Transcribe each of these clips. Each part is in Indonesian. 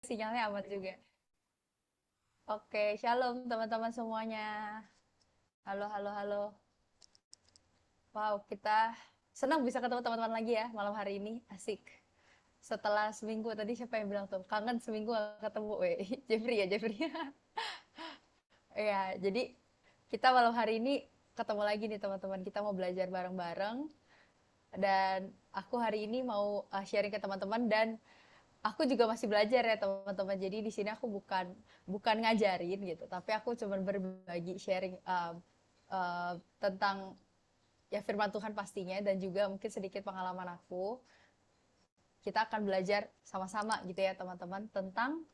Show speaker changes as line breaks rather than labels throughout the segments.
sinyalnya aman juga. Oke, shalom teman-teman semuanya. Halo, halo, halo. Wow, kita senang bisa ketemu teman-teman lagi ya malam hari ini. Asik. Setelah seminggu, tadi siapa yang bilang tuh? Kangen seminggu gak ketemu, weh. Jeffrey ya, Jeffrey. Ya, jadi kita malam hari ini ketemu lagi nih teman-teman. Kita mau belajar bareng-bareng. Dan aku hari ini mau sharing ke teman-teman dan aku juga masih belajar ya teman-teman. Jadi di sini aku bukan ngajarin gitu, tapi aku cuma berbagi sharing tentang ya firman Tuhan pastinya dan juga mungkin sedikit pengalaman aku. Kita akan belajar sama-sama gitu ya teman-teman tentang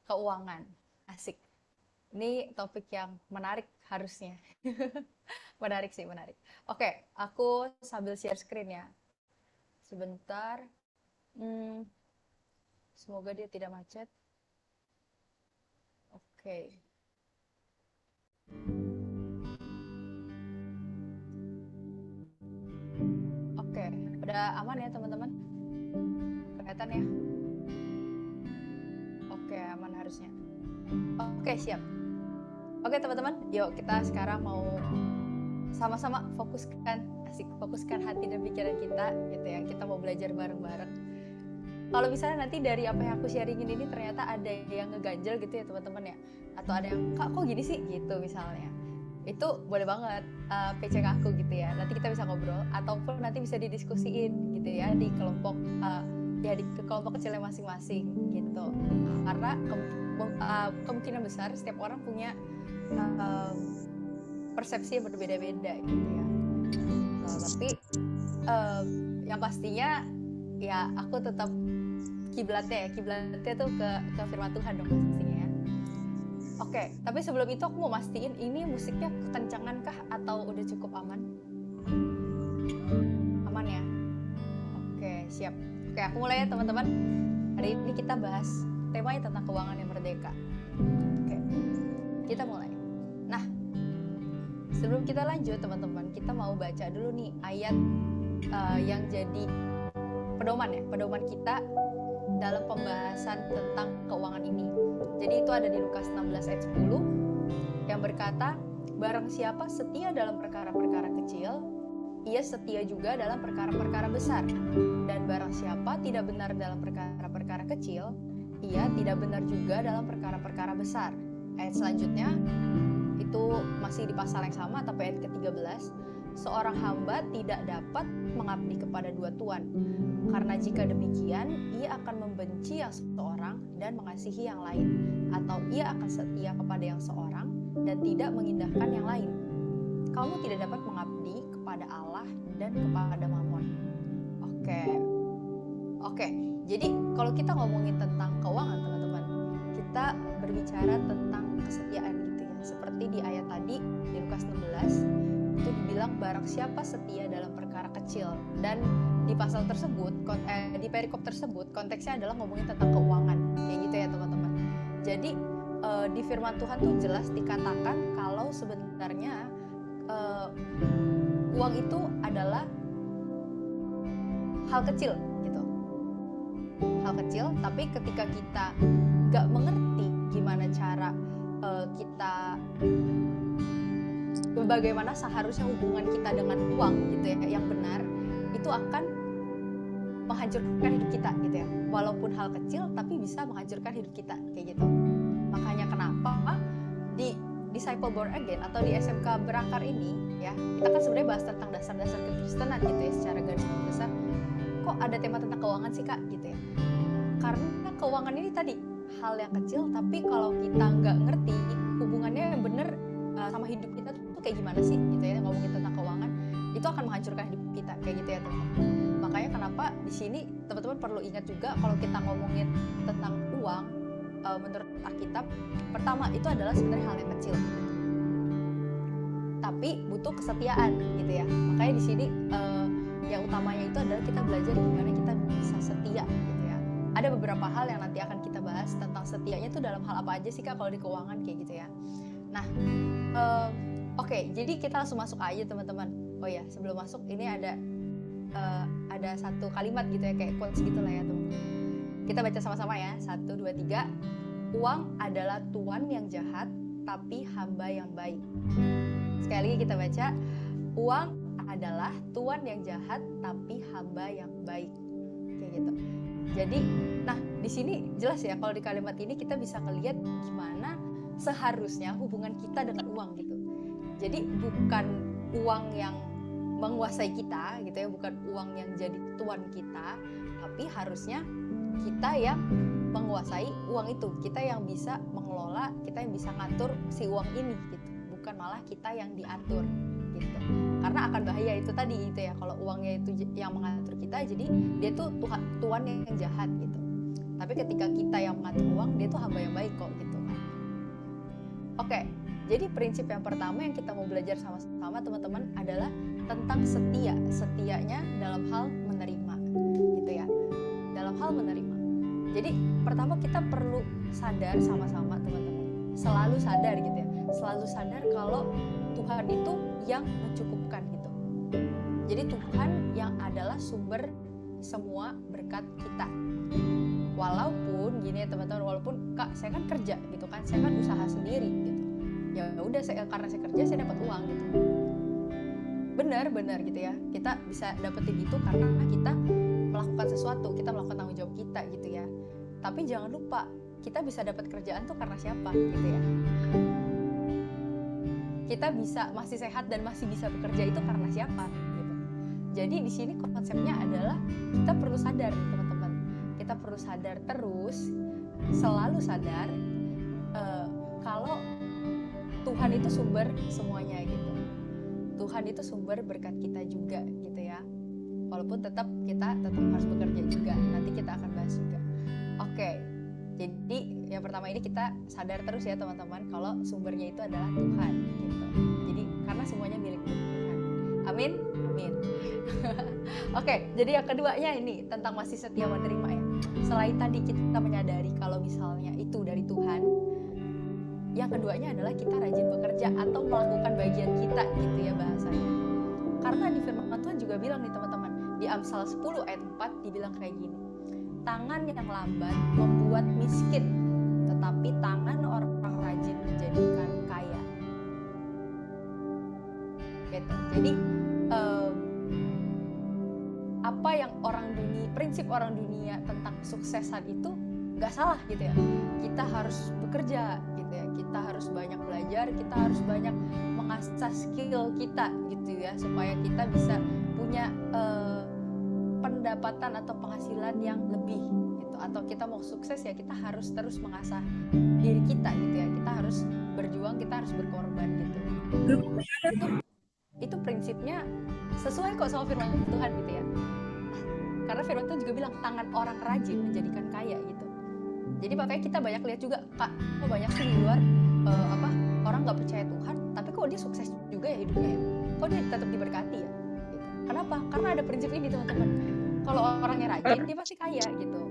keuangan. Asik. Ini topik yang menarik harusnya. Menarik sih, menarik. Oke, aku sambil share screen ya. Sebentar. Semoga dia tidak macet. Oke. Oke, udah aman ya teman-teman? Kelihatan ya? Oke, aman harusnya. Oke, siap. Oke teman-teman, yuk kita sekarang mau sama-sama fokuskan hati dan pikiran kita gitu ya. Kita mau belajar bareng-bareng. Kalau misalnya nanti dari apa yang aku sharingin ini ternyata ada yang ngeganjel gitu ya teman-teman ya, atau ada yang kok gini sih gitu misalnya, itu boleh banget PC ke aku gitu ya. Nanti kita bisa ngobrol ataupun nanti bisa didiskusiin gitu ya di kelompok di kelompok kecilnya masing-masing gitu. Karena kemungkinan besar setiap orang punya persepsi yang berbeda-beda gitu ya. Tapi yang pastinya ya aku tetap kiblatnya tuh ke firman Tuhan dong pastinya ya. Oke, tapi sebelum itu aku mau mastiin ini musiknya kekencangan kah atau udah cukup aman? Aman ya? Oke, siap. Oke, aku mulai ya teman-teman. Hari ini kita bahas temanya tentang keuangan yang merdeka. Oke, kita mulai. Nah, sebelum kita lanjut teman-teman, kita mau baca dulu nih ayat yang jadi pedoman kita dalam pembahasan tentang keuangan ini. Jadi itu ada di Lukas 16 ayat 10 yang berkata, barang siapa setia dalam perkara-perkara kecil, ia setia juga dalam perkara-perkara besar. Dan barang siapa tidak benar dalam perkara-perkara kecil, ia tidak benar juga dalam perkara-perkara besar. Ayat selanjutnya itu masih di pasal yang sama tapi ayat ke-13, seorang hamba tidak dapat mengabdi kepada dua tuan, karena jika demikian ia akan membenci yang seorang dan mengasihi yang lain, atau ia akan setia kepada yang seorang dan tidak mengindahkan yang lain. Kamu tidak dapat mengabdi kepada Allah dan kepada Mammon. Oke. Jadi kalau kita ngomongin tentang keuangan teman-teman, kita berbicara tentang kesetiaan gitu ya. Seperti di ayat tadi di Lukas 16 itu dibilang barang siapa setia dalam perkara kecil, dan di pasal tersebut di perikop tersebut konteksnya adalah ngomongin tentang keuangan kayak gitu ya teman-teman. Jadi di firman Tuhan tuh jelas dikatakan kalau sebenarnya uang itu adalah hal kecil gitu, hal kecil, tapi ketika kita gak mengerti gimana cara kita bagaimana seharusnya hubungan kita dengan uang gitu ya yang benar, itu akan menghancurkan hidup kita gitu ya. Walaupun hal kecil tapi bisa menghancurkan hidup kita kayak gitu. Makanya kenapa di Disciple Born Again atau di SMK Berakar ini ya, kita kan sebenarnya bahas tentang dasar-dasar kekristenan gitu ya secara garis besar. Kok ada tema tentang keuangan sih Kak gitu ya? Karena keuangan ini tadi hal yang kecil, tapi kalau kita nggak ngerti hubungannya yang benar sama hidup kita tuh kayak gimana sih gitu ya, ngomongin tentang keuangan itu akan menghancurkan hidup kita kayak gitu ya teman-teman. Makanya kenapa di sini teman-teman perlu ingat juga kalau kita ngomongin tentang uang, menurut Alkitab pertama itu adalah sebenarnya hal yang kecil, tapi butuh kesetiaan gitu ya. Makanya di sini yang utamanya itu adalah kita belajar gimana kita bisa setia gitu ya. Ada beberapa hal yang nanti akan kita bahas tentang setianya itu dalam hal apa aja sih Kak kalau di keuangan kayak gitu ya. Nah, oke, jadi kita langsung masuk aja teman-teman. Oh ya, sebelum masuk ini ada satu kalimat gitu ya, kayak quotes gitu lah ya teman-teman. Kita baca sama-sama ya. 1, 2, 3. Uang adalah tuan yang jahat, tapi hamba yang baik. Sekali lagi kita baca. Uang adalah tuan yang jahat, tapi hamba yang baik. Kayak gitu. Jadi, nah di sini jelas ya, kalau di kalimat ini kita bisa ngelihat gimana seharusnya hubungan kita dengan uang gitu. Jadi bukan uang yang menguasai kita gitu ya, bukan uang yang jadi tuan kita, tapi harusnya kita yang menguasai uang itu, kita yang bisa mengelola, kita yang bisa ngatur si uang ini gitu, bukan malah kita yang diatur gitu. Karena akan bahaya itu tadi itu ya, kalau uangnya itu yang mengatur kita, jadi dia tuh tuan yang jahat gitu. Tapi ketika kita yang mengatur uang, dia tuh hamba yang baik kok gitu kan. Oke, jadi prinsip yang pertama yang kita mau belajar sama-sama teman-teman adalah tentang setia. Setianya dalam hal menerima gitu ya, dalam hal menerima. Jadi pertama kita perlu sadar sama-sama teman-teman, selalu sadar gitu ya, selalu sadar kalau Tuhan itu yang mencukupkan gitu. Jadi Tuhan yang adalah sumber semua berkat kita. Walaupun gini ya teman-teman, walaupun Kak saya kan kerja gitu kan, saya kan usaha sendiri gitu. Ya udah karena saya kerja saya dapat uang gitu. Benar gitu ya. Kita bisa dapetin itu karena kita melakukan sesuatu, kita melakukan tanggung jawab kita gitu ya. Tapi jangan lupa kita bisa dapat kerjaan tuh karena siapa gitu ya. Kita bisa masih sehat dan masih bisa bekerja itu karena siapa gitu. Jadi di sini konsepnya adalah kita perlu sadar teman-teman. Kita perlu sadar terus, selalu sadar kalau Tuhan itu sumber semuanya gitu. Tuhan itu sumber berkat kita juga gitu ya. Walaupun kita tetap harus bekerja juga. Nanti kita akan bahas juga. Oke. Jadi yang pertama ini kita sadar terus ya teman-teman kalau sumbernya itu adalah Tuhan gitu. Jadi karena semuanya milik Tuhan. Amin. Oke, jadi yang keduanya ini tentang masih setia menerima ya. Selain tadi kita menyadari kalau misalnya itu dari Tuhan, yang keduanya adalah kita rajin bekerja atau melakukan bagian kita gitu ya bahasanya. Karena di firman Tuhan juga bilang nih teman-teman, di Amsal 10 ayat 4 dibilang kayak gini. Tangan yang lambat membuat miskin, tetapi tangan orang rajin menjadikan kaya. Gitu. Jadi apa yang prinsip orang dunia tentang kesuksesan itu nggak salah gitu ya. Kita harus bekerja gitu ya, kita harus banyak belajar, kita harus banyak mengasah skill kita gitu ya, supaya kita bisa punya pendapatan atau penghasilan yang lebih gitu. Atau kita mau sukses ya kita harus terus mengasah diri kita gitu ya, kita harus berjuang, kita harus berkorban gitu. Itu prinsipnya sesuai kok sama firman Tuhan gitu ya. Karena firman Tuhan juga bilang tangan orang rajin menjadikan kaya gitu. Jadi makanya kita banyak lihat juga, Kak, kok banyak sih di luar orang nggak percaya Tuhan, tapi kok dia sukses juga ya hidupnya ya, kok dia tetap diberkati ya. Gitu. Kenapa? Karena ada prinsip ini teman-teman. Kalau orangnya rajin, dia pasti kaya gitu.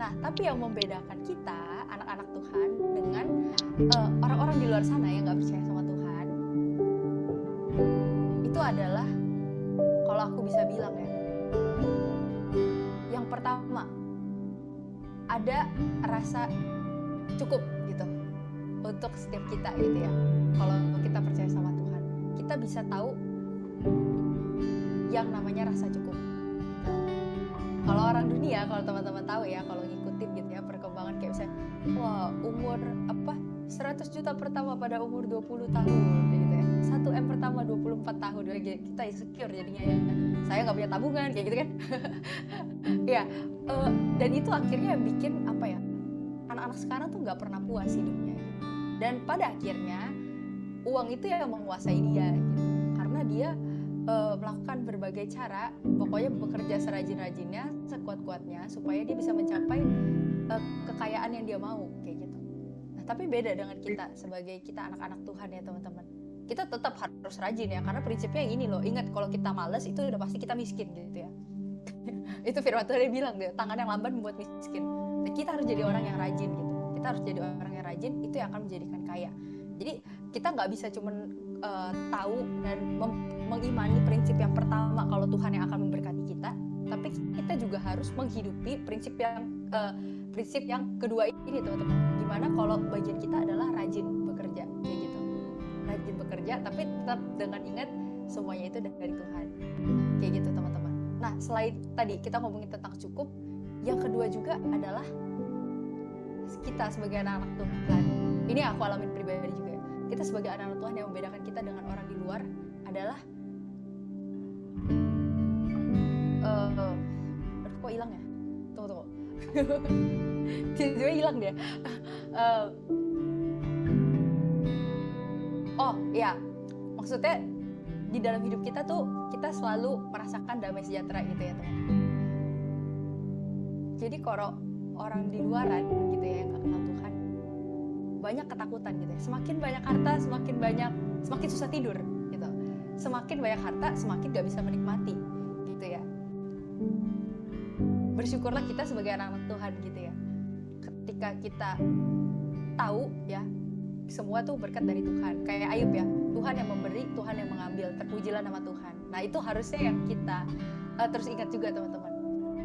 Nah, tapi yang membedakan kita, anak-anak Tuhan, dengan orang-orang di luar sana yang nggak percaya sama Tuhan, itu adalah, kalau aku bisa bilang ya, yang pertama, ada rasa cukup gitu untuk setiap kita gitu ya. Kalau kita percaya sama Tuhan, kita bisa tahu yang namanya rasa cukup. Kalau orang dunia, kalau teman-teman tahu ya, kalau ngikutin gitu ya perkembangan kayak misalnya, wah umur 100 juta pertama pada umur 20 tahun gitu ya, 1M pertama 24 tahun, kita insecure jadinya ya, saya nggak punya tabungan kayak gitu kan. Ya, dan itu akhirnya bikin anak-anak sekarang tuh nggak pernah puas hidupnya gitu. Dan pada akhirnya uang itu yang menguasai dia gitu, karena dia melakukan berbagai cara, pokoknya bekerja serajin-rajinnya, sekuat-kuatnya supaya dia bisa mencapai kekayaan yang dia mau kayak gitu. Nah, tapi beda dengan kita sebagai kita anak-anak Tuhan ya teman-teman. Kita tetap harus rajin ya, karena prinsipnya ini loh, ingat kalau kita malas itu udah pasti kita miskin gitu ya. Itu firman Tuhan bilang deh, tangan yang lambat membuat miskin. Nah, kita harus jadi orang yang rajin gitu. Kita harus jadi orang yang rajin, itu yang akan menjadikan kaya. Jadi kita nggak bisa cuman tahu dan mengimani prinsip yang pertama kalau Tuhan yang akan memberkati kita, tapi kita juga harus menghidupi prinsip yang kedua ini teman-teman. Gimana kalau bagian kita adalah rajin bekerja kayak gitu, rajin bekerja tapi tetap dengan ingat semuanya itu dari Tuhan kayak gitu teman-teman. Nah selain tadi kita ngomongin tentang cukup, yang kedua juga adalah kita sebagai anak-anak Tuhan. Ini aku alamin pribadi juga ya. Kita sebagai anak-anak Tuhan, yang membedakan kita dengan orang di luar adalah kok hilang ya? Tunggu. Tiba-tiba hilang dia. Oh iya, maksudnya di dalam hidup kita tuh kita selalu merasakan damai sejahtera gitu ya teman. Jadi kalau orang di luaran gitu ya yang gak kenal Tuhan, banyak ketakutan gitu ya. Semakin banyak harta, semakin susah tidur gitu. Semakin banyak harta, semakin gak bisa menikmati gitu ya. Bersyukurlah kita sebagai anak-anak Tuhan gitu ya. Ketika kita tahu ya semua tuh berkat dari Tuhan. Kayak Ayub ya, Tuhan yang memberi, Tuhan yang mengambil. Terpujilah nama Tuhan. Nah itu harusnya yang kita terus ingat juga teman-teman.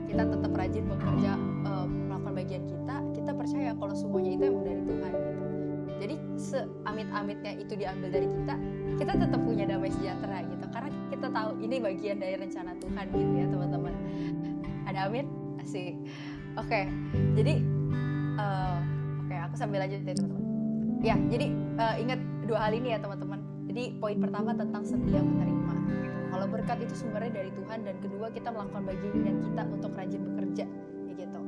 Kita tetap rajin bekerja, melakukan bagian kita. Kita percaya kalau semuanya itu emang dari Tuhan gitu. Jadi seamit-amitnya itu diambil dari kita tetap punya damai sejahtera gitu. Karena kita tahu ini bagian dari rencana Tuhan gitu ya teman-teman. Ada amin? Asik. Oke, jadi aku sambil lanjut ya teman-teman. Ya, jadi ingat dua hal ini ya teman-teman. Jadi poin pertama tentang setia menerima. Kalau berkat itu sumbernya dari Tuhan, dan kedua kita melakukan bagian kita untuk rajin bekerja, gitu.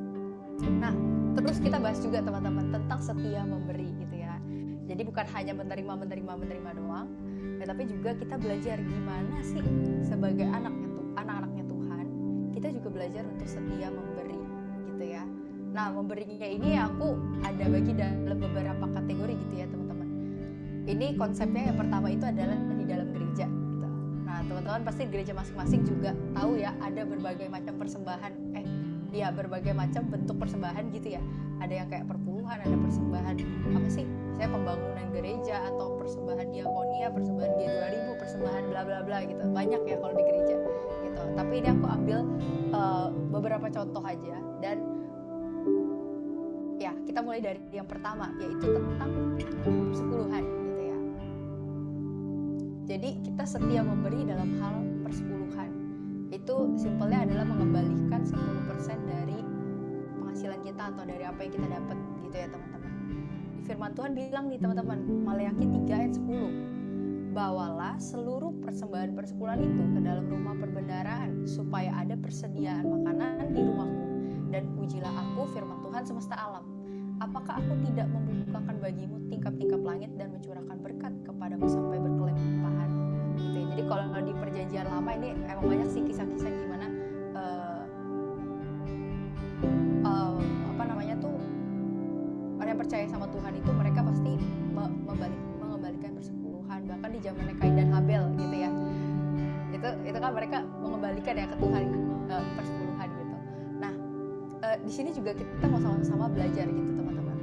Nah, terus kita bahas juga teman-teman tentang setia memberi, gitu ya. Jadi bukan hanya menerima doang, tetapi juga kita belajar gimana sih sebagai anak-anaknya Tuhan, kita juga belajar untuk setia memberi, gitu ya. Nah, memberinya ini aku ada bagi dalam beberapa kategori gitu ya teman-teman. Ini konsepnya yang pertama itu adalah di dalam gereja gitu. Nah, teman-teman pasti gereja masing-masing juga tahu ya, ada berbagai macam persembahan, berbagai macam bentuk persembahan gitu ya. Ada yang kayak perpuluhan, ada persembahan apa sih? Misalnya pembangunan gereja, atau persembahan diakonia, persembahan G2000, persembahan bla bla bla gitu. Banyak ya kalau di gereja gitu. Tapi ini aku ambil beberapa contoh aja, dan ya kita mulai dari yang pertama, yaitu tentang persepuluhan gitu ya. Jadi kita setia memberi dalam hal persepuluhan. Itu simpelnya adalah mengembalikan 10% dari penghasilan kita atau dari apa yang kita dapat gitu ya teman-teman. Di firman Tuhan bilang nih teman-teman, Maleakhi 3 ayat 10, bawalah seluruh persembahan persepuluhan itu ke dalam rumah perbendaharaan supaya ada persediaan makanan di rumahku. Dan pujilah aku firman Tuhan semesta alam. Apakah aku tidak membukakan bagimu tingkap-tingkap langit dan mencurahkan berkat kepadamu sampai berkelimpahan? Gitu ya. Jadi kalau di perjanjian lama ini emang banyak sih kisah-kisah gimana orang yang percaya sama Tuhan itu mereka pasti mengembalikan persepuluhan, bahkan di zamannya Kain dan Habel gitu ya. Itu kan mereka mengembalikan ya ke Tuhan persepuluhan gitu. Nah, di sini juga kita mau sama-sama belajar gitu teman-teman.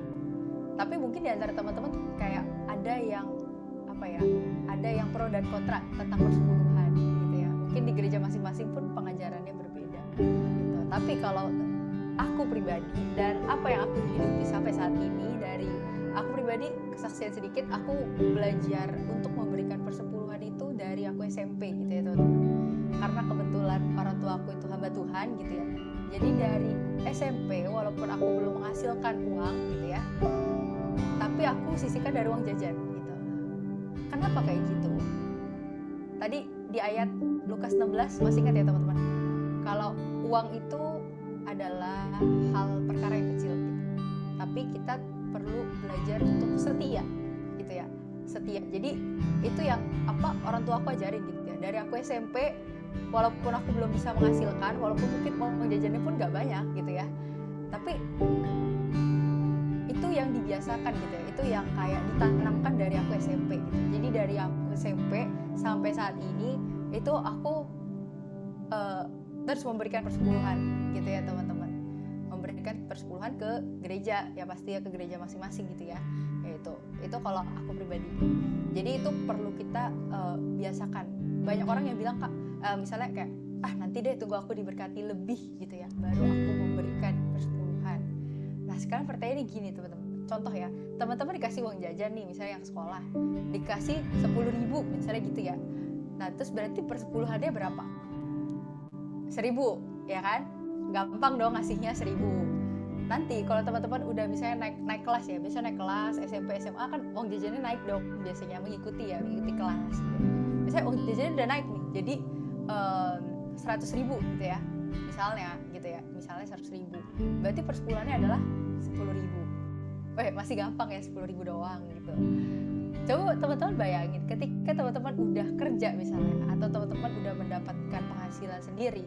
Tapi mungkin di antara teman-teman kayak ada yang pro dan kontra tentang persepuluhan gitu ya. Mungkin di gereja masing-masing pun pengajarannya berbeda gitu. Tapi kalau aku pribadi dan apa yang aku hidupi sampai saat ini, dari aku pribadi, kesaksian sedikit, aku belajar untuk memberikan persepuluhan itu dari aku SMP gitu ya teman-teman. Karena kebetulan orang tua aku itu hamba Tuhan gitu ya. Jadi dari SMP walaupun aku belum menghasilkan uang gitu ya, tapi aku sisihkan dari uang jajan gitu. Kenapa kayak gitu? Tadi di ayat Lukas 16 masih ingat ya teman-teman? Kalau uang itu adalah hal perkara yang kecil gitu. Tapi kita perlu belajar untuk setia gitu ya. Setia. Jadi itu yang orang tua aku ajarin gitu ya. Dari aku SMP, walaupun aku belum bisa menghasilkan, walaupun mungkin uang jajannya pun gak banyak gitu ya, tapi itu yang dibiasakan gitu ya. Itu yang kayak ditanamkan dari aku SMP gitu. Jadi dari aku SMP sampai saat ini itu aku terus memberikan persepuluhan gitu ya teman-teman. Memberikan persepuluhan ke gereja, ya pasti ya ke gereja masing-masing gitu ya. Itu kalau aku pribadi. Jadi itu perlu kita biasakan. Banyak orang yang bilang, Kak, misalnya kayak nanti deh tunggu aku diberkati lebih gitu ya, baru aku memberikan persepuluhan. Nah sekarang pertanyaannya gini teman-teman, contoh ya, teman-teman dikasih uang jajan nih misalnya yang sekolah, dikasih 10.000 misalnya gitu ya. Nah terus berarti persepuluhannya berapa? 1.000 ya kan, gampang dong ngasihnya 1.000. Nanti kalau teman-teman udah misalnya naik kelas ya, biasanya naik kelas SMP SMA kan uang jajannya naik dong, biasanya mengikuti kelas. Misalnya uang jajannya udah naik nih, jadi 100.000 gitu ya, misalnya 100.000, berarti persepuluhannya adalah 10.000. Masih gampang ya, 10.000 doang gitu. Coba teman-teman bayangin ketika teman-teman udah kerja misalnya, atau teman-teman udah mendapatkan penghasilan sendiri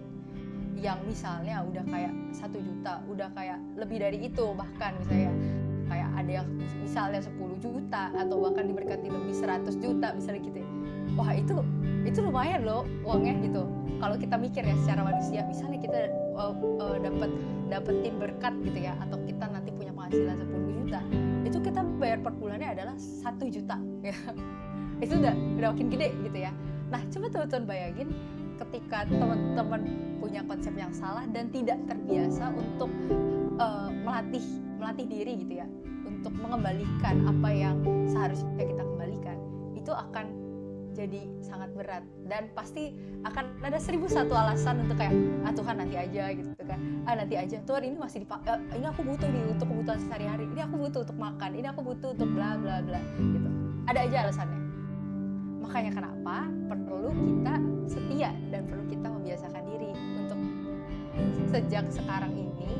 yang misalnya udah kayak 1 juta, udah kayak lebih dari itu, bahkan misalnya kayak ada yang misalnya 10 juta atau bahkan diberkati lebih 100 juta misalnya gitu ya. Wah itu lumayan loh uangnya gitu. Kalau kita mikir ya secara manusia, misalnya kita dapetin berkat gitu ya, atau kita nanti punya penghasilan 10 juta, itu kita bayar per bulannya adalah 1 juta ya. Itu udah makin gede gitu ya. Nah coba teman-teman bayangin ketika teman-teman punya konsep yang salah dan tidak terbiasa untuk melatih diri gitu ya, untuk mengembalikan apa yang seharusnya kita kembalikan, itu akan jadi sangat berat dan pasti akan ada 1.001 alasan untuk kayak Tuhan nanti aja gitu kan, nanti aja Tuhan, ini masih ini aku butuh nih untuk kebutuhan sehari-hari, ini aku butuh untuk makan, ini aku butuh untuk bla bla bla gitu, ada aja alasannya. Makanya kenapa perlu kita setia dan perlu kita membiasakan diri untuk sejak sekarang ini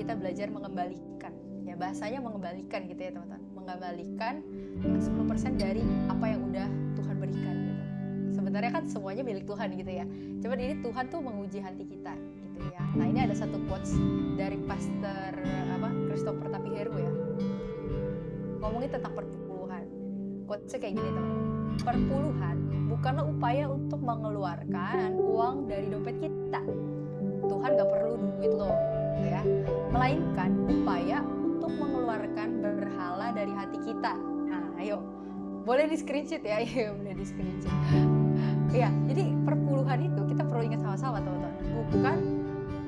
kita belajar mengembalikan ya, bahasanya mengembalikan gitu ya teman-teman, mengembalikan 10% dari apa yang udah Tuhan berikan gitu. Sebenarnya kan semuanya milik Tuhan gitu ya, cuman ini Tuhan tuh menguji hati kita gitu ya. Nah ini ada satu quotes dari Pastor Christopher Tapiheru ya, ngomongin tentang perpuluhan. Quotesnya kayak gini teman-teman, perpuluhan bukanlah upaya untuk mengeluarkan uang dari dompet kita. Tuhan gak perlu duit lo gitu ya, melainkan upaya untuk mengeluarkan berhala dari hati kita. Nah ayo, boleh di screenshot ya, boleh di screenshot ya. Jadi perpuluhan itu kita perlu ingat sama-sama teman-teman, bukan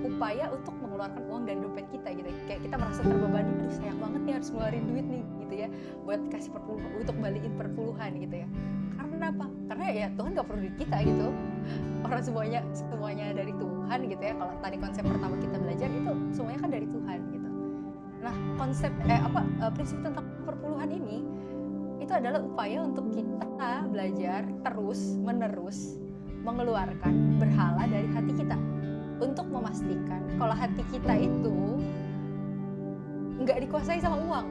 upaya untuk mengeluarkan uang dari dompet kita gitu. Kayak kita merasa terbebani, aduh sayang banget nih harus ngeluarin duit nih gitu ya, buat kasih perpuluhan, untuk balikin perpuluhan gitu ya. Karena apa? Karena ya Tuhan gak perlu duit kita gitu. Orang semuanya dari Tuhan gitu ya. Kalau tadi konsep pertama kita belajar itu semuanya kan dari Tuhan gitu. Nah konsep prinsip tentang perpuluhan ini itu adalah upaya untuk kita belajar terus menerus mengeluarkan berhala dari hati kita, untuk memastikan kalau hati kita itu nggak dikuasai sama uang.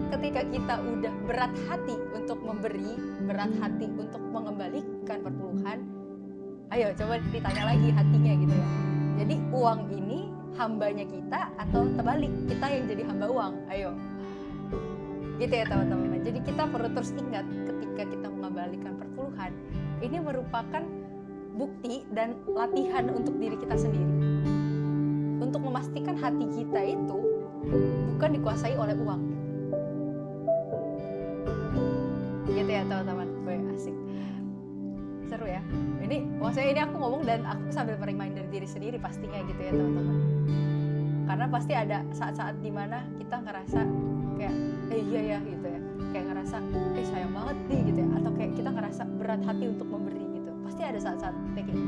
Ketika kita udah berat hati untuk memberi, berat hati untuk mengembalikan perpuluhan, ayo coba ditanya lagi hatinya gitu ya. Jadi uang ini hambanya kita atau terbalik, kita yang jadi hamba uang? Ayo gitu ya teman-teman. Jadi kita perlu terus ingat ketika kita mengembalikan perpuluhan, ini merupakan bukti dan latihan untuk diri kita sendiri, untuk memastikan hati kita itu bukan dikuasai oleh uang gitu ya teman-teman. Asik, seru ya ini. Maksudnya ini aku ngomong dan aku sambil reminder diri sendiri pastinya gitu ya teman-teman, karena pasti ada saat-saat dimana kita ngerasa kayak iya ya gitu ya, kayak ngerasa sayang banget nih gitu ya, atau kayak kita ngerasa berat hati untuk memberi gitu. Pasti ada saat-saat kayak gitu,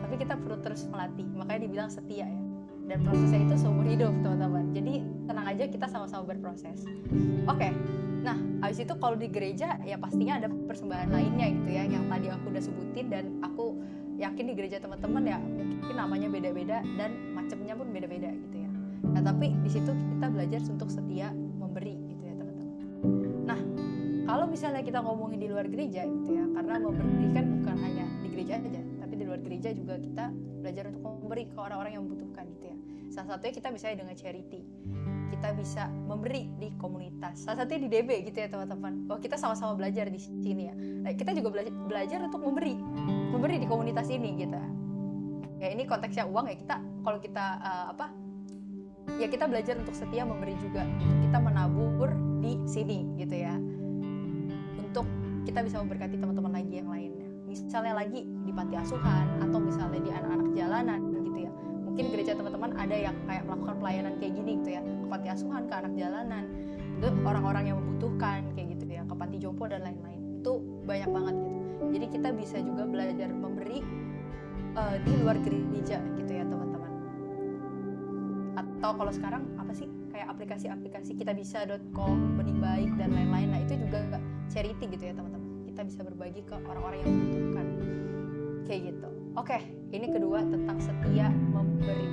tapi kita perlu terus melatih. Makanya dibilang setia ya, dan prosesnya itu seumur hidup teman-teman. Jadi tenang aja, kita sama-sama berproses. Oke. Nah abis itu kalau di gereja ya pastinya ada persembahan lainnya gitu ya, yang tadi aku udah sebutin, dan aku yakin di gereja teman-teman ya mungkin namanya beda-beda dan macamnya pun beda-beda gitu ya. Nah tapi di situ kita belajar untuk setia memberi gitu ya teman-teman. Nah kalau misalnya kita ngomongin di luar gereja gitu ya, karena memberi kan bukan hanya di gereja aja, tapi di luar gereja juga kita belajar untuk memberi ke orang-orang yang membutuhkan gitu ya. Salah satunya kita bisa dengan charity, kita bisa memberi di komunitas, salah satunya di DB gitu ya teman-teman. Bahwa kita sama-sama belajar di sini ya. Nah, kita juga belajar untuk memberi di komunitas ini gitu. Ya ini konteksnya uang ya, kita kalau kita ya kita belajar untuk setia memberi juga. Kita menabur di sini gitu ya, untuk kita bisa memberkati teman-teman lagi yang lainnya. misalnya lagi di panti asuhan atau misalnya di anak-anak jalanan gitu ya. Mungkin gereja teman-teman ada yang kayak melakukan pelayanan kayak gini gitu ya, ke panti asuhan, ke anak jalanan, itu orang-orang yang membutuhkan kayak gitu ya, ke panti jompo dan lain-lain. Itu banyak banget gitu. Jadi kita bisa juga belajar memberi di luar gereja gitu ya teman-teman. Atau kalau sekarang apa sih, kayak aplikasi-aplikasi kitabisa.com, benih baik dan lain-lain. Nah itu juga charity gitu ya teman-teman. Kita bisa berbagi ke orang-orang yang membutuhkan kayak gitu. Oke, ini kedua tentang setia memberi.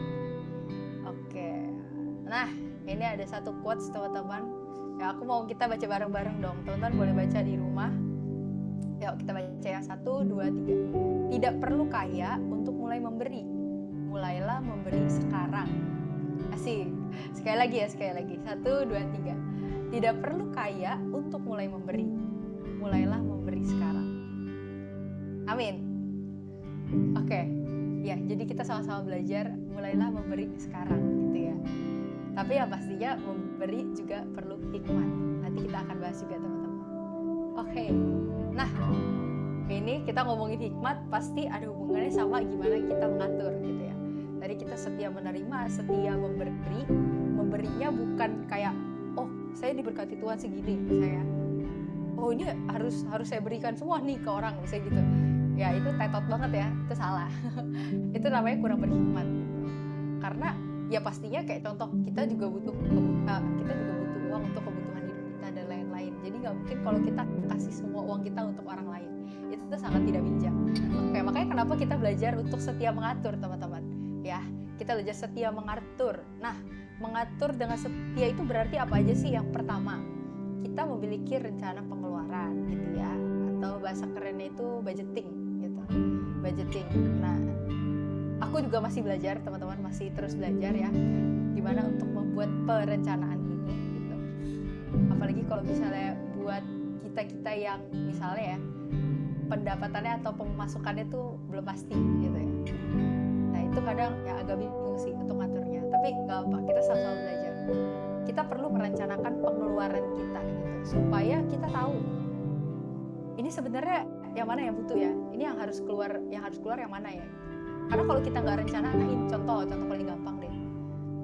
Oke, nah ini ada satu quotes teman-teman. Ya aku mau kita baca bareng-bareng dong. Teman-teman boleh baca di rumah. Yuk kita baca ya, 1, 2, 3. Tidak perlu kaya untuk mulai memberi. Mulailah memberi sekarang. Asik. Sekali lagi ya, sekali lagi. 1, 2, 3. Tidak perlu kaya untuk mulai memberi. Mulailah memberi sekarang. Amin. Oke. Ya, jadi kita sama-sama belajar mulailah memberi sekarang gitu ya. Tapi ya pastinya memberi juga perlu hikmat. Nanti kita akan bahas juga teman-teman. Oke. Nah, ini kita ngomongin hikmat pasti ada hubungannya sama gimana kita mengatur gitu ya. Tadi kita setia menerima, setia memberi. Memberinya bukan kayak, oh saya diberkati Tuhan segini saya. Oh ini harus saya berikan semua nih ke orang misalnya gitu. Ya itu tetot banget ya, itu salah. Itu namanya kurang berhikmat. Karena ya pastinya kayak contoh kita juga butuh uang untuk kebutuhan hidup kita dan lain-lain. Jadi nggak mungkin kalau kita kasih semua uang kita untuk orang lain. Itu sangat tidak bijak. Oke, makanya kenapa kita belajar untuk setia mengatur teman-teman. Ya, kita belajar setia mengatur. Nah, mengatur dengan setia itu berarti apa aja sih? Yang pertama, kita memiliki rencana pengeluaran gitu ya, atau bahasa kerennya itu budgeting gitu. Budgeting. Nah, aku juga masih belajar teman-teman, masih terus belajar ya gimana untuk membuat perencanaan ini gitu. Apalagi kalau misalnya buat kita yang misalnya ya pendapatannya atau pemasukannya tuh belum pasti gitu ya. Nah itu kadang ya agak bingung sih untuk ngaturnya. Tapi nggak apa, kita sama-sama belajar. Kita perlu merencanakan pengeluaran kita gitu, supaya kita tahu ini sebenarnya yang mana yang butuh ya. Ini yang harus keluar yang mana ya. Karena kalau kita nggak rencanain, contoh paling gampang deh.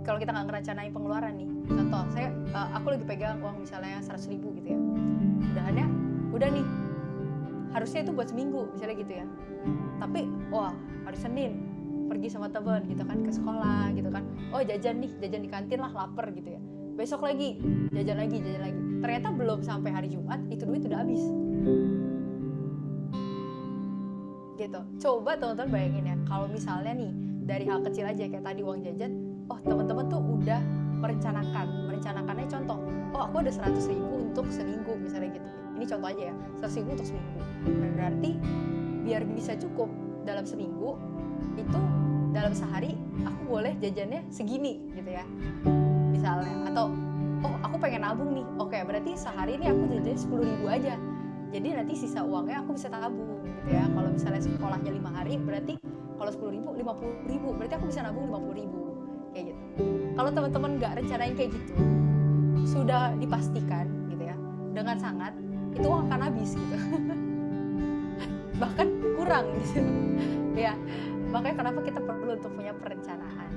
Kalau kita nggak ngerencanain pengeluaran nih, contoh aku lagi pegang uang misalnya 100.000 gitu ya. Udah nih, harusnya itu buat seminggu misalnya gitu ya. Tapi hari Senin pergi sama teman gitu kan ke sekolah gitu kan. Oh jajan di kantin lah, lapar gitu ya. Besok lagi jajan lagi. Ternyata belum sampai hari Jumat itu duit udah habis. Gitu. Coba teman-teman bayangin ya, kalau misalnya nih dari hal kecil aja kayak tadi uang jajan, teman-teman tuh udah merencanakannya contoh, aku ada 100.000 untuk seminggu misalnya gitu. Ini contoh aja ya, 100.000 untuk seminggu. Berarti biar bisa cukup dalam seminggu, itu dalam sehari aku boleh jajannya segini gitu ya. Misalnya, atau aku pengen nabung nih. Oke, berarti sehari ini aku jajannya 10.000 aja. Jadi nanti sisa uangnya aku bisa tabung gitu ya. Kalau misalnya sekolahnya 5 hari, berarti kalau 10.000, 50.000, berarti aku bisa nabung 50.000 kayak gitu. Kalau teman-teman nggak rencanain kayak gitu, sudah dipastikan gitu ya, dengan sangat itu uang akan habis gitu. Bahkan kurang gitu ya. Makanya kenapa kita perlu untuk punya perencanaan.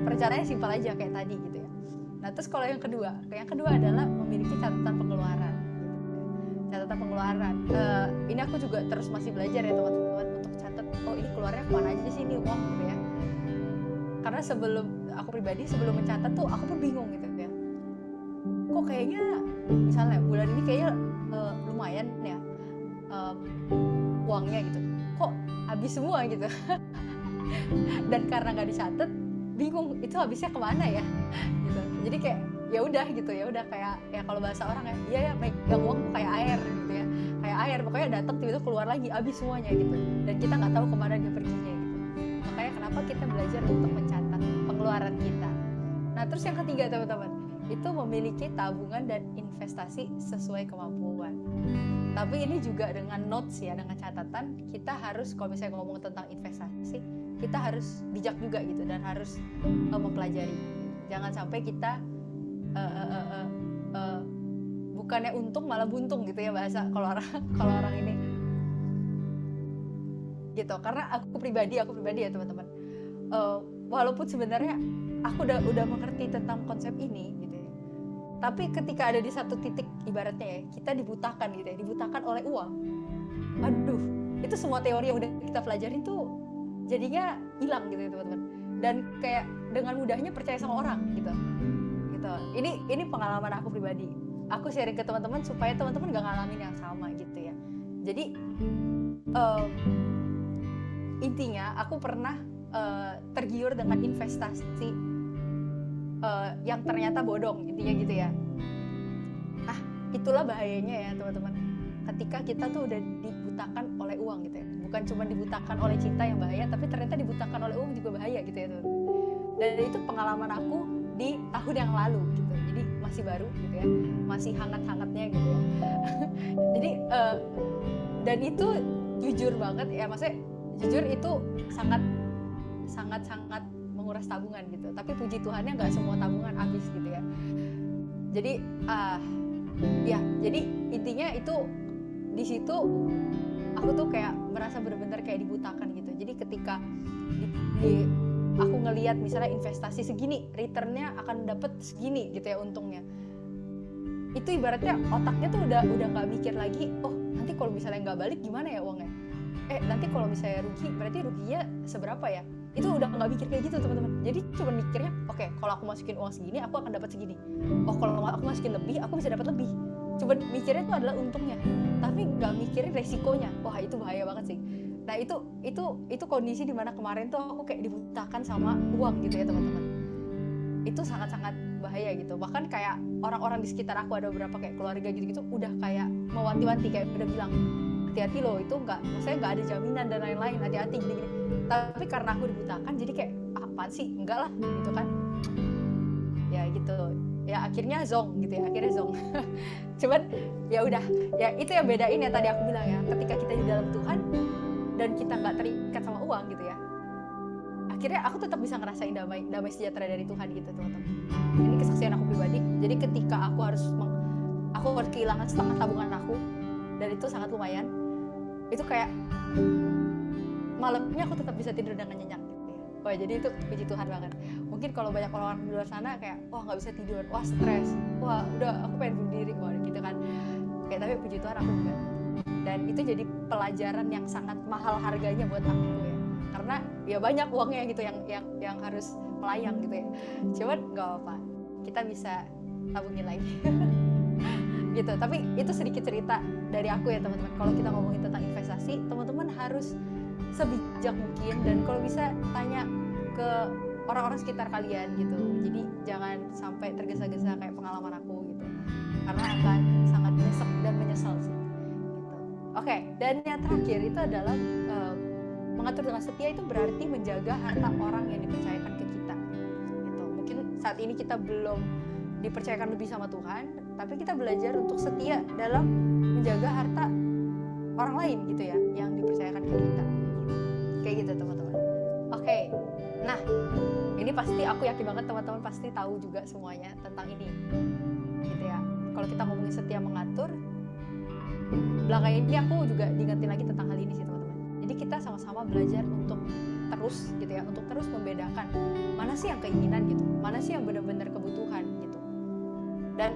Perencanaannya simpel aja kayak tadi gitu ya. Nah terus kalau yang kedua adalah memiliki catatan pengeluaran. Catatan pengeluaran. Ini aku juga terus masih belajar ya teman-teman untuk catat. Ini keluarnya kemana aja sih ini uang gitu ya. Karena aku pribadi sebelum mencatat tuh aku pun bingung gitu ya. Kok kayaknya misalnya bulan ini kayaknya lumayan ya uangnya gitu. Kok habis semua gitu. Dan karena nggak dicatat, bingung itu habisnya kemana ya. Gitu. Jadi kayak ya udah kayak ya kalau bahasa orang ya megang uang kayak air gitu ya, kayak air pokoknya datang tiba-tiba keluar lagi habis semuanya gitu, dan kita nggak tahu kemana dia perginya gitu. Makanya kenapa kita belajar untuk mencatat pengeluaran kita. Nah terus yang ketiga teman-teman, itu memiliki tabungan dan investasi sesuai kemampuan. Tapi ini juga dengan notes ya, dengan catatan. Kita harus kalau misalnya ngomong tentang investasi, kita harus bijak juga gitu dan harus mempelajari. Jangan sampai kita bukannya untung malah buntung gitu ya bahasa kalau orang ini. gitu. Karena aku pribadi ya teman-teman, walaupun sebenarnya aku udah mengerti tentang konsep ini gitu ya, tapi ketika ada di satu titik ibaratnya ya, kita dibutakan gitu ya, dibutakan oleh uang. Aduh, itu semua teori yang udah kita pelajarin tuh jadinya hilang gitu ya teman-teman. Dan kayak dengan mudahnya percaya sama orang gitu. Ini pengalaman aku pribadi. Aku sharing ke teman-teman supaya teman-teman gak ngalamin yang sama gitu ya. Jadi intinya aku pernah tergiur dengan investasi yang ternyata bodong, intinya gitu ya. Nah, itulah bahayanya ya teman-teman. Ketika kita tuh udah dibutakan oleh uang gitu ya. Bukan cuma dibutakan oleh cinta yang bahaya, tapi ternyata dibutakan oleh uang juga bahaya gitu ya teman-teman. Dan itu pengalaman aku di tahun yang lalu gitu. Jadi masih baru gitu ya. Masih hangat-hangatnya gitu ya. Jadi dan itu jujur banget ya, maksudnya jujur itu sangat menguras tabungan gitu. Tapi puji Tuhannya nggak semua tabungan habis gitu ya. Jadi ya, jadi intinya itu di situ aku tuh kayak merasa benar-benar kayak dibutakan gitu. Jadi ketika aku ngelihat misalnya investasi segini, returnnya akan dapat segini gitu ya untungnya. Itu ibaratnya otaknya tuh udah nggak mikir lagi, oh nanti kalau misalnya nggak balik gimana ya uangnya? Nanti kalau misalnya rugi, berarti ruginya seberapa ya? Itu udah nggak mikir kayak gitu teman-teman. Jadi cuma mikirnya, oke, kalau aku masukin uang segini, aku akan dapat segini. Oh, kalau aku masukin lebih, aku bisa dapat lebih. Coba mikirnya itu adalah untungnya, tapi nggak mikirin resikonya. Wah, itu bahaya banget sih. Nah, itu kondisi dimana kemarin tuh aku kayak dibutakan sama uang gitu ya teman-teman. Itu sangat-sangat bahaya gitu. Bahkan kayak orang-orang di sekitar aku, ada beberapa kayak keluarga gitu-gitu udah kayak mewanti-wanti, kayak udah bilang, hati-hati loh, itu maksudnya nggak ada jaminan dan lain-lain, hati-hati gini-gini. Tapi karena aku dibutakan, jadi kayak apaan sih, enggak lah gitu kan. Ya gitu, ya akhirnya zong gitu ya, cuman ya udah, ya itu yang bedain ya tadi aku bilang ya, ketika kita di dalam Tuhan dan kita nggak terikat sama uang gitu ya, akhirnya aku tetap bisa ngerasain damai sejahtera dari Tuhan gitu teman-teman. Ini kesaksian aku pribadi. Jadi ketika aku harus kehilangan setengah tabungan aku, dan itu sangat lumayan, itu kayak malamnya aku tetap bisa tidur dengan nyenyak gitu ya. Wah, jadi itu puji Tuhan banget. Mungkin kalau banyak orang di luar sana kayak, wah nggak bisa tidur, wah stres, wah udah aku pengen bunuh diri, wah gitu kan. Kayak tapi puji Tuhan aku enggak. Dan itu jadi pelajaran yang sangat mahal harganya buat aku ya. Karena ya banyak uangnya gitu yang harus melayang gitu ya. Cuman nggak apa-apa, kita bisa tabungin lagi. Gitu. Tapi itu sedikit cerita dari aku ya teman-teman. Kalau kita ngomongin tentang investasi, teman-teman harus sebijak mungkin, dan kalau bisa tanya ke orang-orang sekitar kalian gitu. Jadi jangan sampai tergesa-gesa kayak pengalaman aku gitu, karena akan sangat nyesek dan menyesal sih gitu. Oke, dan yang terakhir itu adalah mengatur dengan setia itu berarti menjaga harta orang yang dipercayakan ke kita gitu. Mungkin saat ini kita belum dipercayakan lebih sama Tuhan, tapi kita belajar untuk setia dalam menjaga harta orang lain gitu ya, yang dipercayakan ke kita. Kayak gitu teman-teman. Oke. Nah, ini pasti aku yakin banget teman-teman pasti tahu juga semuanya tentang ini. Gitu ya. Kalau kita ngomongin setia mengatur, belakangan ini aku juga diingetin lagi tentang hal ini sih teman-teman. Jadi kita sama-sama belajar untuk terus gitu ya, untuk terus membedakan mana sih yang keinginan gitu, mana sih yang benar-benar kebutuhan gitu. Dan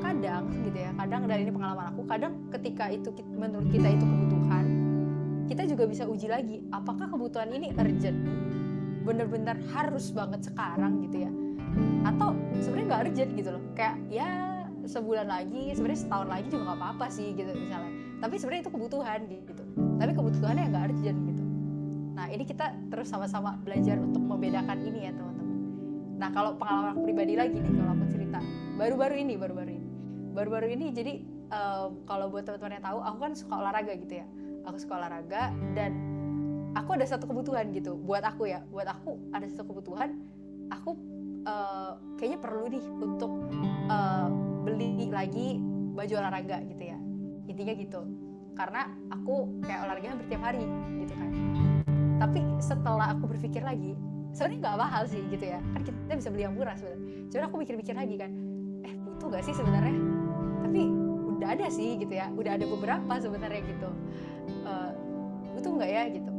kadang gitu ya, kadang dari ini pengalaman aku, kadang ketika itu menurut kita itu kebutuhan, kita juga bisa uji lagi, apakah kebutuhan ini urgent, benar-benar harus banget sekarang gitu ya, atau sebenarnya nggak urgent gitu loh, kayak ya sebulan lagi, sebenarnya setahun lagi juga nggak apa-apa sih gitu misalnya, tapi sebenarnya itu kebutuhan gitu, tapi kebutuhannya nggak urgent gitu. Nah, ini kita terus sama-sama belajar untuk membedakan ini ya teman-teman. Nah, kalau pengalaman aku pribadi lagi nih, kalau aku cerita baru-baru ini jadi kalau buat teman-teman yang tahu, aku kan suka olahraga gitu ya. Aku suka olahraga dan aku ada satu kebutuhan gitu. Buat aku ada satu kebutuhan. Aku kayaknya perlu nih untuk beli lagi baju olahraga gitu ya. Intinya gitu. Karena aku kayak olahraga hampir tiap hari gitu kan. Tapi setelah aku berpikir lagi, sebenarnya nggak mahal sih gitu ya. Kan kita bisa beli yang murah sebenarnya. Cuman aku mikir-mikir lagi kan, butuh nggak sih sebenarnya? Tapi udah ada sih gitu ya. Udah ada beberapa sebenarnya gitu. Butuh nggak ya gitu.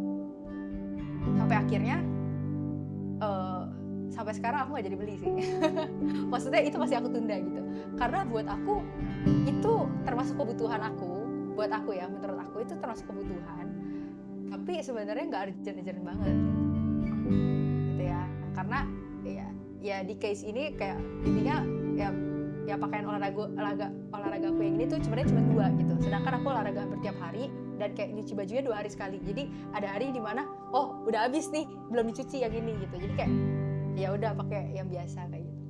sampai akhirnya sampai sekarang aku nggak jadi beli sih. Maksudnya itu masih aku tunda gitu, karena buat aku itu termasuk kebutuhan aku. Buat aku ya, menurut aku itu termasuk kebutuhan, tapi sebenarnya nggak urgent banget gitu ya. Karena ya di case ini kayak intinya ya pakaian olahraga aku yang ini tuh sebenarnya cuma 2 gitu, sedangkan aku olahraga hampir tiap hari dan kayak nyuci bajunya 2 hari sekali. Jadi ada hari dimana udah habis nih belum dicuci yang ini gitu, jadi kayak ya udah pakai yang biasa kayak gitu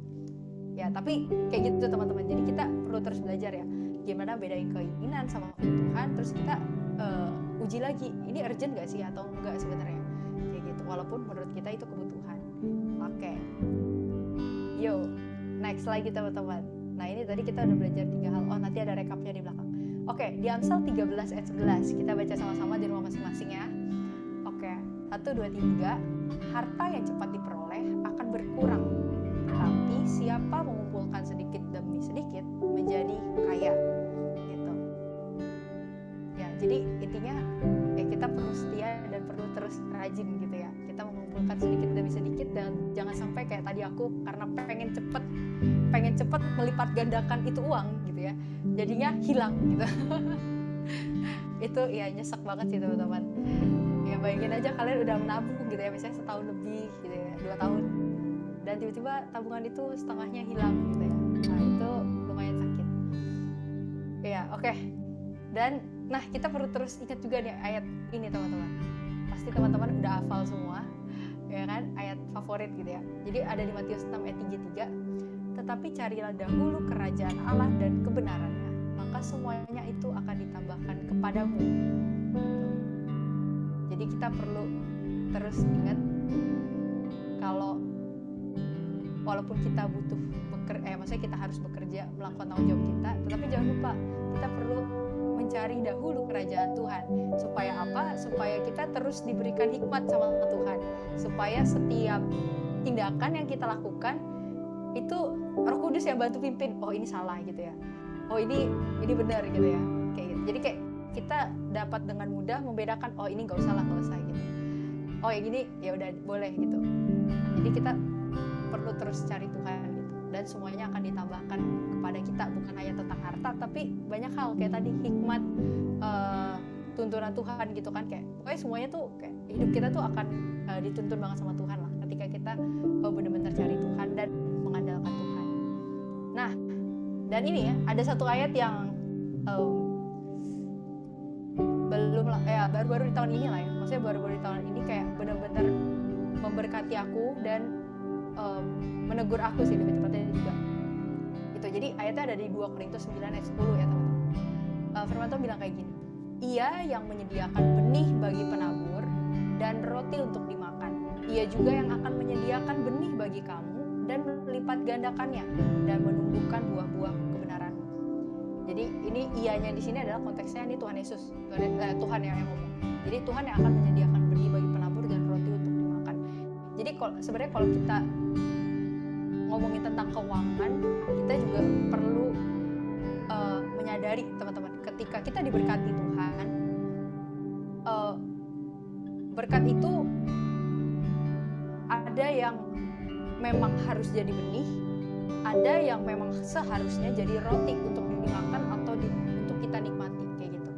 ya. Tapi kayak gitu teman-teman, jadi kita perlu terus belajar ya gimana bedain keinginan sama kebutuhan, terus kita uji lagi ini urgent gak sih atau enggak sebenarnya kayak gitu, walaupun menurut kita itu kebutuhan. Oke. Yo, next lagi teman-teman. Nah ini tadi kita udah belajar 3 hal. Nanti ada rekapnya di belakang. Oke, di Amsal 13 ayat 11 kita baca sama-sama di rumah masing-masing ya. Oke, 1, 2, 3. Harta yang cepat diperoleh akan berkurang, tapi siapa mengumpulkan sedikit demi sedikit menjadi kaya gitu ya. Jadi intinya ya kita perlu setia dan perlu terus rajin gitu ya, kita mengumpulkan sedikit demi sedikit, dan jangan sampai kayak tadi aku karena pengen cepet melipat gandakan itu uang gitu ya, jadinya hilang gitu. Itu ya nyesek banget sih teman-teman ya. Bayangin aja kalian udah menabung gitu ya, misalnya setahun lebih gitu ya, 2 tahun, dan tiba-tiba tabungan itu setengahnya hilang gitu ya. Nah itu lumayan sakit ya. Oke. Dan nah kita perlu terus ingat juga nih ayat ini teman-teman, pasti teman-teman udah hafal semua ya kan, ayat favorit gitu ya. Jadi ada di Matius 6 ayat 33, tetapi carilah dahulu kerajaan Allah dan kebenarannya, maka semuanya itu akan ditambahkan kepadamu. Jadi kita perlu terus ingat kalau walaupun kita butuh maksudnya kita harus bekerja melakukan tanggung jawab kita, tetapi jangan lupa kita perlu mencari dahulu kerajaan Tuhan. Supaya apa? Supaya kita terus diberikan hikmat sama Tuhan, supaya setiap tindakan yang kita lakukan itu Roh Kudus yang bantu pimpin. Ini salah gitu ya, ini benar gitu ya, kayak gitu. Jadi kayak kita dapat dengan mudah membedakan ini nggak usah gitu, yang ini ya udah boleh gitu. Jadi kita perlu terus cari Tuhan gitu, dan semuanya akan ditambahkan kepada kita, bukan hanya tentang harta tapi banyak hal kayak tadi, hikmat, tuntunan Tuhan gitu kan. Kayak pokoknya semuanya tuh kayak hidup kita tuh akan dituntun banget sama Tuhan lah ketika kita benar-benar cari Tuhan dan mengandalkan Tuhan. Nah, dan ini ya ada satu ayat yang baru-baru di tahun ini lah ya, maksudnya baru-baru di tahun ini kayak benar-benar memberkati aku dan menegur aku sih lebih tepatnya juga gitu. Jadi ayatnya ada di 2 Korintus 9 ayat 10 ya teman-teman. Firman Tuhan bilang kayak gini, Ia yang menyediakan benih bagi penabur dan roti untuk dimakan, Ia juga yang akan menyediakan benih bagi kamu dan melipat gandakannya dan menumbuhkan buah-buah kebenaranmu. Jadi ini ianya di sini adalah konteksnya ini Tuhan Yesus, Tuhan yang ngomong. Jadi Tuhan yang akan menyediakan benih bagi penabur dan roti untuk dimakan. Jadi sebenarnya kalau kita ngomongin tentang keuangan, kita juga perlu menyadari teman-teman, ketika kita diberkati Tuhan, berkat itu ada yang memang harus jadi benih, ada yang memang seharusnya jadi roti untuk dimakan atau untuk kita nikmati kayak gitu.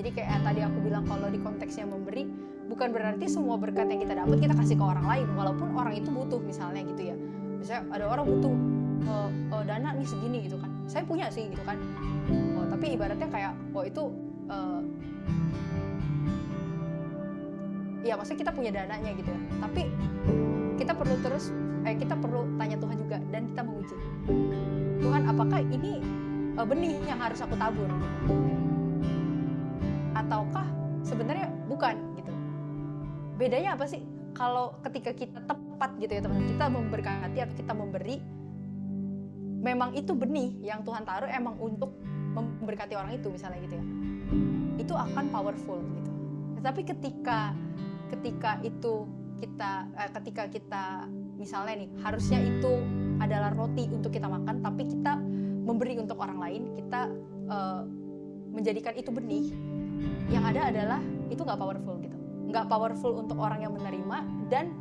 Jadi kayak tadi aku bilang, kalau di konteksnya memberi, bukan berarti semua berkat yang kita dapat kita kasih ke orang lain, walaupun orang itu butuh misalnya gitu ya. Misalnya ada orang butuh dana nih segini gitu kan, saya punya sih gitu kan, tapi ibaratnya kayak itu ya maksudnya kita punya dananya gitu ya, tapi kita perlu terus kita perlu tanya Tuhan juga, dan kita menguji Tuhan, apakah ini benih yang harus aku tabur ataukah sebenarnya bukan gitu. Bedanya apa sih kalau ketika kita tepat gitu ya teman-teman, kita memberkati atau kita memberi, memang itu benih yang Tuhan taruh emang untuk memberkati orang itu misalnya gitu ya, itu akan powerful gitu. Tapi ketika itu ketika kita misalnya nih, harusnya itu adalah roti untuk kita makan, tapi kita memberi untuk orang lain, kita menjadikan itu benih, yang ada adalah itu nggak powerful gitu. nggak powerful untuk orang yang menerima, dan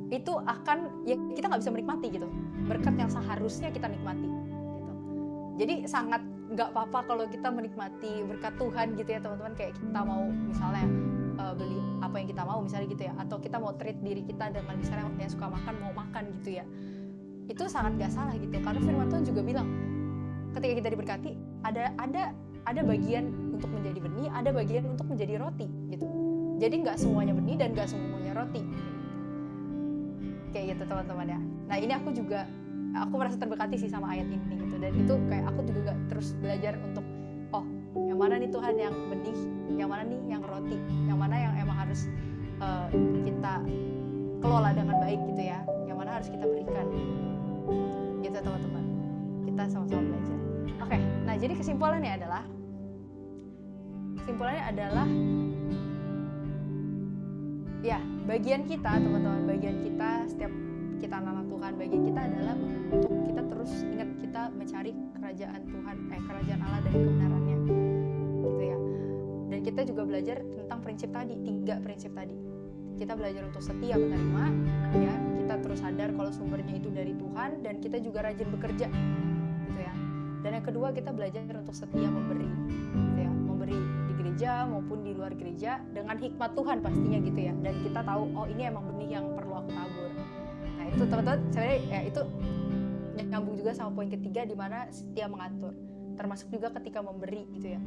itu akan ya kita nggak bisa menikmati gitu berkat yang seharusnya kita nikmati gitu. Jadi sangat nggak apa-apa kalau kita menikmati berkat Tuhan gitu ya teman-teman, kayak kita mau misalnya beli apa yang kita mau misalnya gitu ya, atau kita mau treat diri kita dengan misalnya yang suka makan mau makan gitu ya, itu sangat gak salah gitu, karena firman Tuhan juga bilang ketika kita diberkati ada bagian untuk menjadi benih, ada bagian untuk menjadi roti gitu. Jadi nggak semuanya benih dan nggak semuanya roti kayak gitu teman-teman ya. Nah ini aku merasa terberkati sih sama ayat ini gitu, dan itu kayak aku juga terus belajar untuk yang mana nih Tuhan yang benih, yang mana nih yang roti, yang mana yang emang harus kita kelola dengan baik gitu ya, yang mana harus kita berikan gitu teman-teman. Kita sama-sama belajar. Oke, nah jadi kesimpulannya adalah ya bagian kita teman-teman, bagian kita setiap kita anak Tuhan, bagian kita adalah untuk kita terus ingat kita mencari kerajaan Tuhan, kerajaan Allah dan kebenarannya gitu ya. Dan kita juga belajar tentang prinsip tadi, 3 prinsip tadi. Kita belajar untuk setia menerima ya, kita terus sadar kalau sumbernya itu dari Tuhan, dan kita juga rajin bekerja gitu ya. Dan yang kedua kita belajar untuk setia memberi gitu ya, memberi di gereja maupun di luar gereja dengan hikmat Tuhan pastinya gitu ya. Dan kita tahu ini emang benih yang perlu aku tabur. Nah itu teman-teman sebenarnya ya itu nyambung juga sama poin ketiga di mana setia mengatur, termasuk juga ketika memberi gitu ya.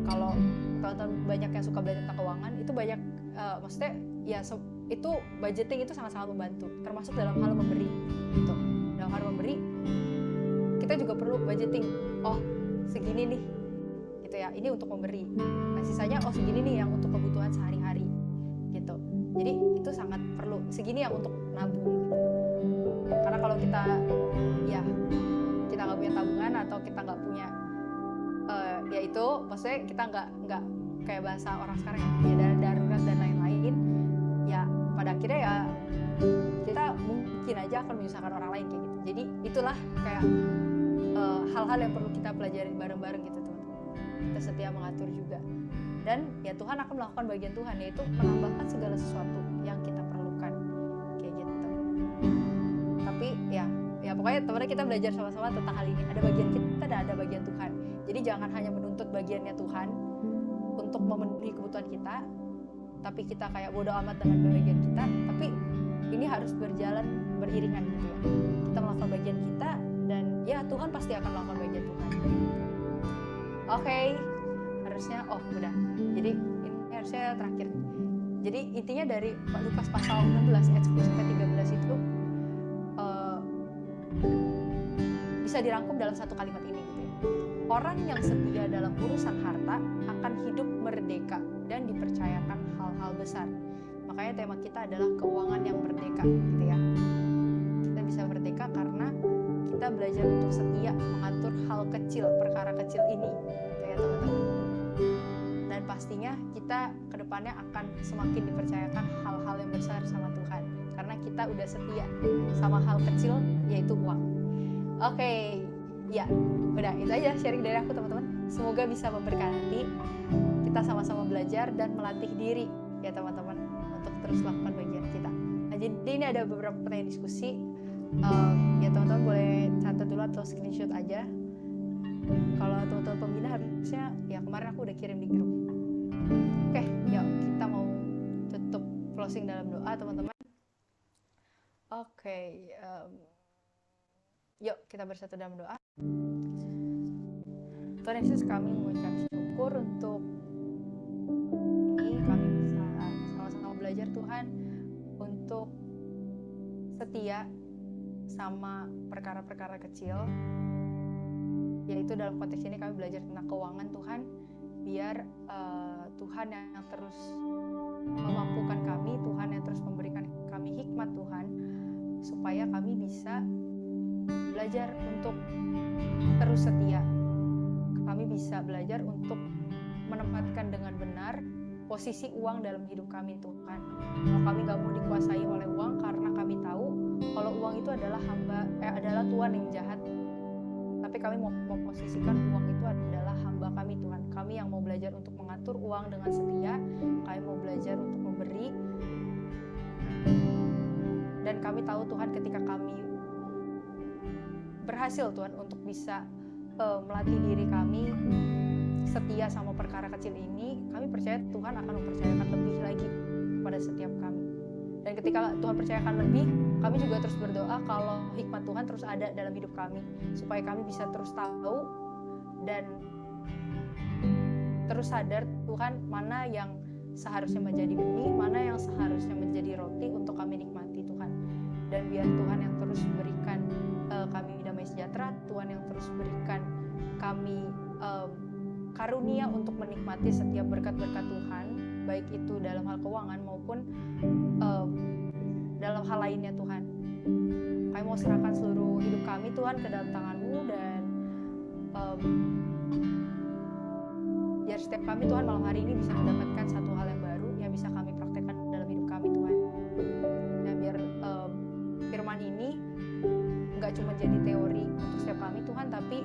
Kalau teman-teman banyak yang suka belajar tentang keuangan, itu banyak maksudnya ya itu budgeting itu sangat-sangat membantu, termasuk dalam hal memberi gitu. Dalam hal memberi kita juga perlu budgeting, segini nih gitu ya, ini untuk memberi, nah sisanya segini nih yang untuk kebutuhan sehari-hari gitu. Jadi itu sangat perlu, segini yang untuk nabung gitu. Karena kalau kita nggak punya tabungan atau kita nggak punya ya itu maksudnya kita nggak kayak bahasa orang sekarang ya dana darurat dan lain-lain ya, pada akhirnya ya kita mungkin aja akan menyusahkan orang lain kayak gitu. Jadi itulah kayak hal-hal yang perlu kita pelajari bareng-bareng gitu teman-teman. Kita setia mengatur juga, dan ya Tuhan akan melakukan bagian Tuhan, yaitu menambahkan segala sesuatu yang kita perlukan kayak gitu. Tapi ya pokoknya teman-teman kita belajar sama-sama tentang hal ini, ada bagian kita dan ada bagian Tuhan. Jadi jangan hanya menuntut bagiannya Tuhan untuk memenuhi kebutuhan kita, tapi kita kayak bodoh amat dengan bagian kita, tapi ini harus berjalan beriringan gitu ya. Kita melakukan bagian kita dan ya Tuhan pasti akan melakukan bagian Tuhan. Oke, harusnya udah. Jadi ini harusnya terakhir. Jadi intinya dari Lukas pasal 16 ayat 10 sampai 13 itu bisa dirangkum dalam satu kalimat ini gitu ya. Orang yang setia dalam urusan harta akan hidup merdeka dan dipercayakan hal-hal besar. Makanya tema kita adalah keuangan yang merdeka gitu ya. Kita bisa merdeka karena kita belajar untuk setia mengatur hal kecil, perkara kecil ini gitu ya teman-teman. Dan pastinya kita kedepannya akan semakin dipercayakan hal-hal yang besar sama Tuhan, karena kita udah setia sama hal kecil, yaitu uang. Oke, ya udah itu aja sharing dari aku teman-teman. Semoga bisa memberkati. Kita sama-sama belajar dan melatih diri ya teman-teman untuk terus lakukan bagian kita. Nah, jadi ini ada beberapa pertanyaan diskusi. Ya teman-teman boleh catat dulu atau screenshot aja. Kalau teman-teman pembina harusnya ya kemarin aku udah kirim di grup. Oke, yuk kita mau tutup closing dalam doa teman-teman. Oke, yuk kita bersatu dalam doa. Tuhan Yesus, kami mengucap syukur untuk ini kami bisa sama-sama belajar Tuhan untuk setia sama perkara-perkara kecil, yaitu dalam konteks ini kami belajar tentang keuangan Tuhan, biar Tuhan yang terus memampukan kami, Tuhan yang terus memberikan kami hikmat Tuhan, supaya kami bisa belajar untuk terus setia. Kami bisa belajar untuk menempatkan dengan benar posisi uang dalam hidup kami Tuhan. Kalau kami gak mau dikuasai oleh uang, karena kami tahu kalau uang itu adalah adalah tuan yang jahat. Tapi kami mau memposisikan uang itu adalah hamba kami Tuhan. Kami yang mau belajar untuk mengatur uang dengan setia. Kami mau belajar untuk beri. Dan kami tahu Tuhan, ketika kami berhasil Tuhan untuk bisa melatih diri kami setia sama perkara kecil ini, kami percaya Tuhan akan mempercayakan lebih lagi kepada setiap kami. Dan ketika Tuhan percayakan lebih, kami juga terus berdoa kalau hikmat Tuhan terus ada dalam hidup kami, supaya kami bisa terus tahu dan terus sadar Tuhan mana yang seharusnya menjadi benih, mana yang seharusnya menjadi roti untuk kami nikmati Tuhan. Dan biar Tuhan yang terus berikan kami damai sejahtera, Tuhan yang terus berikan kami karunia untuk menikmati setiap berkat-berkat Tuhan, baik itu dalam hal keuangan maupun dalam hal lainnya Tuhan. Kami mau serahkan seluruh hidup kami Tuhan ke dalam tangan-Mu, dan biar setiap kami Tuhan malam hari ini bisa mendapatkan satu hal yang baru yang bisa kami praktekkan dalam hidup kami Tuhan. Dan biar firman ini gak cuma jadi teori untuk setiap kami Tuhan, tapi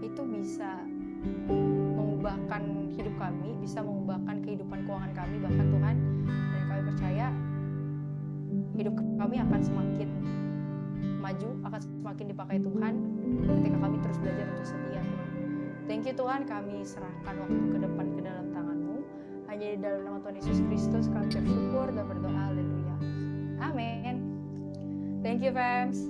itu bisa mengubahkan hidup kami, bisa mengubahkan kehidupan keuangan kami bahkan Tuhan. Dan kami percaya hidup kami akan semakin maju, akan semakin dipakai Tuhan ketika kami terus belajar untuk setia Tuhan. Thank you Tuhan, kami serahkan waktu ke depan ke dalam tangan-Mu. Hanya di dalam nama Tuhan Yesus Kristus kami bersyukur dan berdoa. Haleluya. Amin. Thank you fams.